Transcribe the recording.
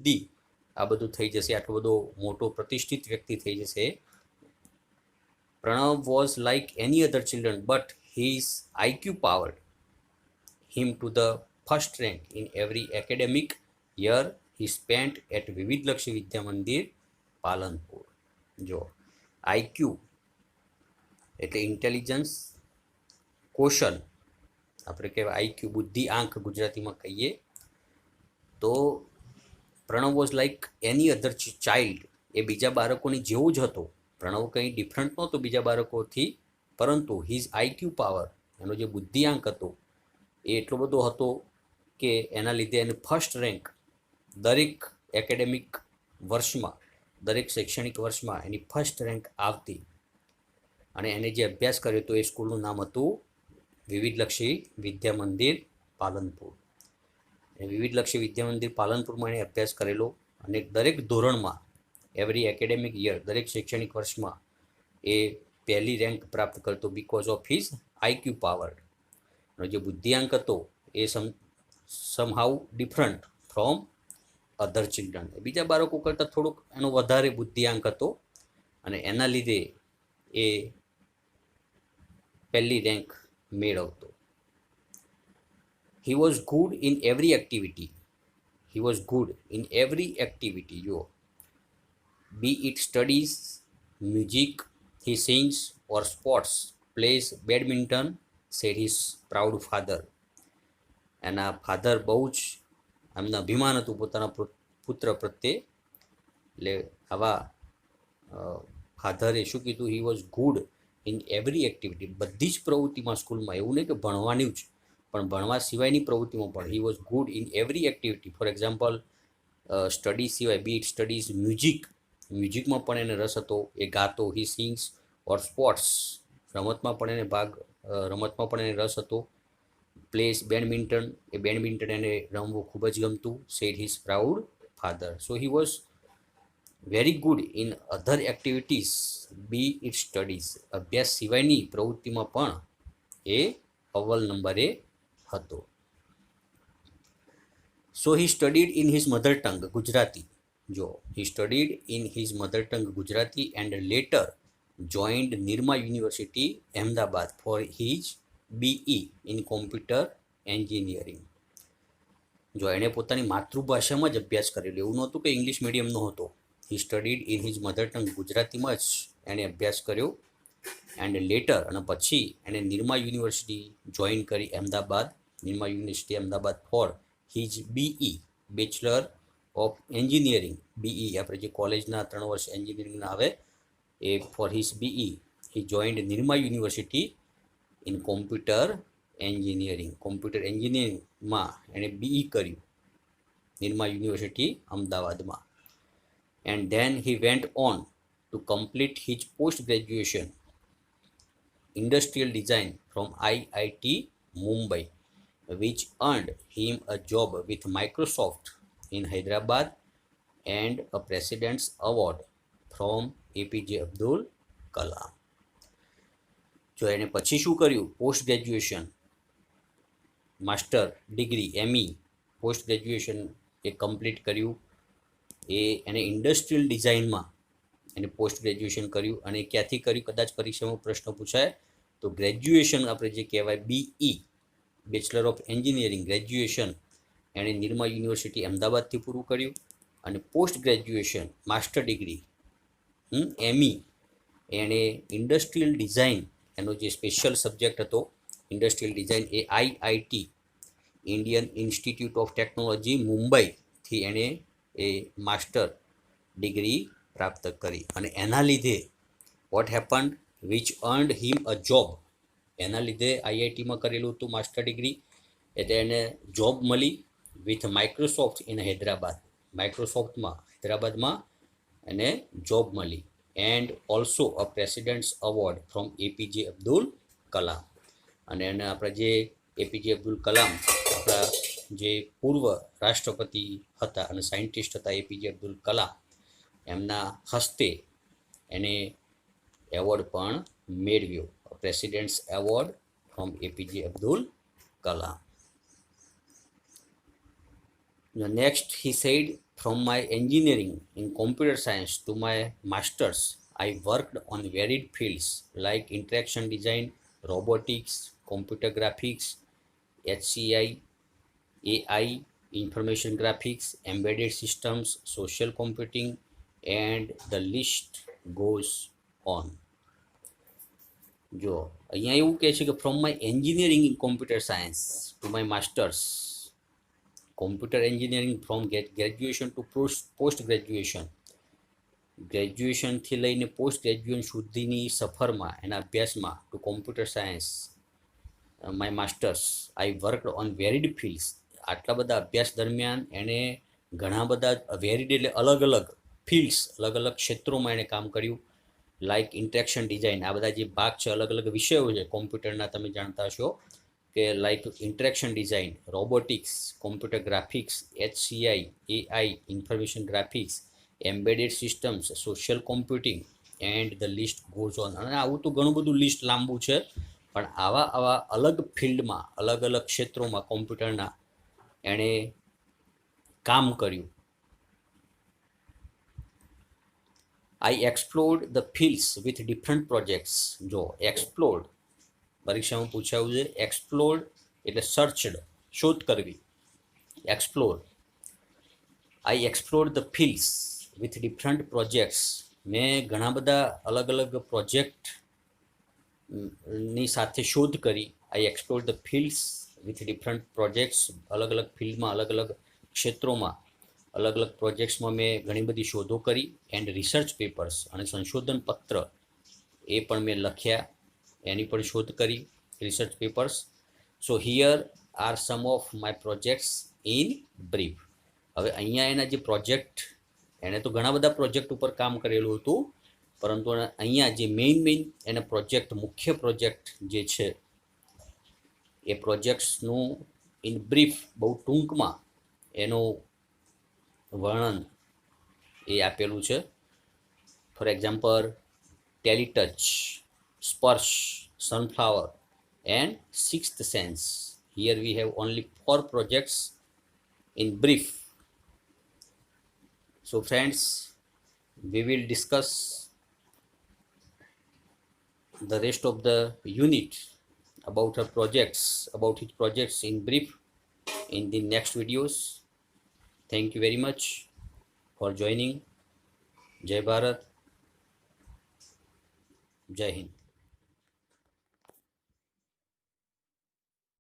બુદ્ધિ આ બધું થઈ જશે, આટલો બધો મોટો પ્રતિષ્ઠિત વ્યક્તિ થઈ જશે. Pranav was like any other children, but his IQ powered him to the first rank in every academic year he spent at વિવિધ લક્ષ્ય વિદ્યા મંદિર પાલનપુર. જો આઈક્યુ એટલે ઇન્ટેલિજન્સ, કોશન આપણે કહેવાય આઈક્યુ બુદ્ધિ આંક ગુજરાતીમાં કહીએ તો Pranav was like any other child, એ બીજા બાળકોની જેવું જ હતો. પ્રણવ કંઈ ડિફરન્ટ નહોતો બીજા બાળકોથી, પરંતુ હિઝ આઈક્યુ પાવર, એનો જે બુદ્ધિઆંક હતો એ એટલો બધો હતો કે એના લીધે એને ફર્સ્ટ રેન્ક દરેક એકેડેમિક વર્ષમાં, દરેક શૈક્ષણિક વર્ષમાં એની ફર્સ્ટ રેન્ક આવતી. અને એને જે અભ્યાસ કર્યો હતો એ સ્કૂલનું નામ હતું વિવિધલક્ષી વિદ્યા મંદિર પાલનપુર. વિવિધલક્ષી વિદ્યા મંદિર પાલનપુરમાં એણે અભ્યાસ કરેલો અને દરેક ધોરણમાં એવરી એકેડેમિક યર, દરેક શૈક્ષણિક વર્ષમાં એ પહેલી રેન્ક પ્રાપ્ત કરતો because of his IQ power. એનો જે બુદ્ધિઆંક હતો એ somehow different from other children, બીજા બાળકો કરતાં થોડોક એનો વધારે બુદ્ધિઆંક હતો અને એના લીધે એ પહેલી rank મેળવતો. He was good in every activity. He was good in every activity. Jo, be it studies, music, he sings, or sports, plays badminton, said his proud father. એના ફાધર બહુ જ એમના અભિમાન હતું પોતાના પુત્ર પ્રત્યે. એટલે આવા ફાધરે શું કીધું, he was good in every activity, બધી જ પ્રવૃત્તિમાં સ્કૂલમાં, એવું નહીં કે ભણવાની જ, પણ ભણવા સિવાયની પ્રવૃત્તિમાં પણ he was good in every activity. For example study સિવાય, બી ઇટ સ્ટડીઝ, મ્યુઝિકમાં પણ એને રસ હતો, એ ગાતો. હી સિંગ્સ ઓર સ્પોર્ટ્સ, રમતમાં પણ એને રસ હતો. પ્લેસ બેડમિન્ટન, એ બેડમિન્ટન એને રમવું ખૂબ જ ગમતું. Said his proud father. So he was very good in other activities, be it studies, અભ્યાસ સિવાયની પ્રવૃત્તિમાં પણ એ અવ્વલ નંબરે હતો. So he studied in his mother tongue, Gujarati. જો he studied in his mother tongue Gujarati and later joined Nirma university Ahmedabad for his BE in computer engineering. જો એણે પોતાની માતૃભાષામાં જ અભ્યાસ કરેલો, એવું નહોતું કે ઇંગ્લિશ મીડિયમનો હતો. He studied in his mother tongue, ગુજરાતીમાં જ એણે અભ્યાસ કર્યો. એન્ડ લેટર, અને પછી એણે નિરમા યુનિવર્સિટી જોઈન કરી Ahmedabad, Nirma university Ahmedabad for his BE, bachelor of engineering. BE આપણે જે કોલેજના 3 વર્ષ એન્જિનિયરિંગના આવે એ for his BE he joined Nirma university in computer engineering. Computer એન્જિનિયરિંગમાં એણે BE કર્યું નિરમા યુનિવર્સિટી અમદાવાદમાં. And then he went on to complete his post graduation industrial design from IIT Mumbai, which earned him a job with Microsoft in Hyderabad and a President's Award from APJ Abdul Kalam. જો એને પછી શું કર્યું, post graduation, master degree ME post graduation એ complete કર્યું. એને industrial ડિઝાઇનમાં એને પોસ્ટ ગ્રેજ્યુએશન કર્યું. અને ક્યાંથી કર્યું, કદાચ પરીક્ષામાં પ્રશ્ન પૂછાય તો ગ્રેજ્યુએશન આપણે જે કહેવાય BE, bachelor of engineering graduation, એણે નિરમા યુનિવર્સિટી અમદાવાદથી પૂરું કર્યું. અને post graduation master degree ME એણે ઇન્ડસ્ટ્રીયલ ડિઝાઇન, એનો જે સ્પેશિયલ સબ્જેક્ટ હતો industrial design, A IIT Indian institute of technology મુંબઈથી એણે એ માસ્ટર ડિગ્રી પ્રાપ્ત કરી. અને એના લીધે vote happened, which earned him a job, એના લીધે IITમાં કરેલું હતું માસ્ટર ડિગ્રી, એટલે એને જોબ મળી વિથ માઇક્રોસોફ્ટ ઇન હૈદરાબાદ. માઇક્રોસોફ્ટમાં હૈદરાબાદમાં એને જોબ મળી. And also a presidents award from APJ Abdul Kalam. અને એને આપણા જે APJ અબ્દુલ કલામ, આપણા જે પૂર્વ રાષ્ટ્રપતિ હતા અને સાયન્ટિસ્ટ હતા APJ અબ્દુલ કલામ, એમના હસ્તે એને એવોર્ડ પણ મેળવ્યો, presidents award from APJ Abdul Kalam. Next he said From my engineering in computer science to my master's, I worked on varied fields like interaction design, robotics, computer graphics, HCI, AI, information graphics, embedded systems, social computing, and the list goes on. જો અહીંયા એવું કહે છે કે from my engineering in computer science to my masters, computer engineering from graduation to post graduation, ગ્રેજ્યુએશનથી લઈને post graduation સુધીની સફરમાં એના અભ્યાસમાં to computer science my masters I worked on varied fields. આટલા બધા અભ્યાસ દરમિયાન એણે ઘણા બધા વેરિડ એટલે અલગ અલગ ફિલ્ડ્સ, અલગ અલગ ક્ષેત્રોમાં એણે કામ કર્યું. લાઇક ઇન્ટરેક્શન ડિઝાઇન, આ બધા જે ભાગ છે, અલગ અલગ વિષયો છે કોમ્પ્યુટરના, તમે જાણતા હશો કે like interaction design, robotics, computer graphics, HCI, AI, information graphics, embedded systems, social computing and the list goes on. અને આવું તો ઘણું બધું લિસ્ટ લાંબુ છે, પણ આવા અલગ ફિલ્ડમાં, અલગ અલગ ક્ષેત્રોમાં કોમ્પ્યુટરના એણે કામ કર્યું. I explored the fields with different projects. જો એક્સપ્લોર્ડ પરીક્ષામાં પૂછાયું છે, એક્સપ્લોર્ડ એટલે સર્ચડ, શોધ કરવી. Explore, I explored the fields with different projects. મેં ઘણા બધા અલગ અલગ પ્રોજેક્ટની સાથે શોધ કરી. I explored the fields with different projects, અલગ અલગ ફિલ્ડમાં, અલગ અલગ ક્ષેત્રોમાં, અલગ અલગ પ્રોજેક્ટ્સમાં મેં ઘણી બધી શોધો કરી. એન્ડ રિસર્ચ પેપર્સ, અને સંશોધન પત્ર એ પણ મેં લખ્યા, એની પણ શોધ કરી, research papers. So here are some of my projects in brief. હવે અહીંયા એના જે પ્રોજેક્ટ, એણે તો ઘણા બધા પ્રોજેક્ટ ઉપર કામ કરેલું હતું, પરંતુ અહીંયા જે મેઇન એને પ્રોજેક્ટ, મુખ્ય પ્રોજેક્ટ જે છે એ પ્રોજેક્ટ્સનું ઇન બ્રીફ, બહુ ટૂંકમાં એનું વર્ણન એ આપેલું છે. ફોર એક્ઝામ્પલ, ટેલીટચ, સ્પર્શ, sunflower and sixth sense. Here we have only 4 projects in brief. So friends, we will discuss the rest of the unit about her projects, about his projects in brief in the next videos. Thank you very much for joining. Jai Bharat, Jai Hind.